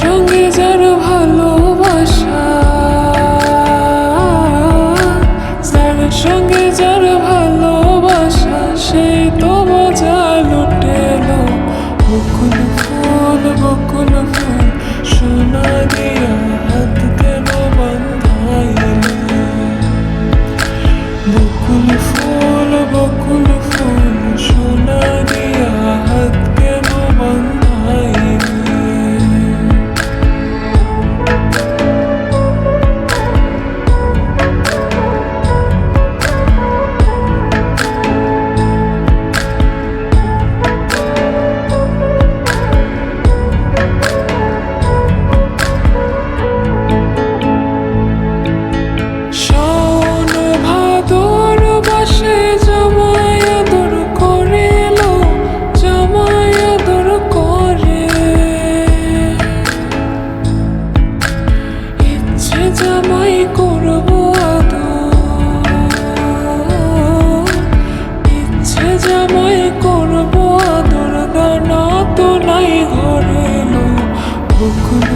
সঙ্গে যার ভালোবাসা, যার সঙ্গে যার ভালোবাসা, সেই তো মজা লুটেলো। বকুল ফুল সোনা দিয়া হাত কেন বান্ধাইলে? বকুল ফুল সোনা দিয়া হাত কেন বান্ধাইলে? জামাই করবো আদর, ইচ্ছে জামাই করবো আদর, দানা তো নাই ঘরে লো। বকুল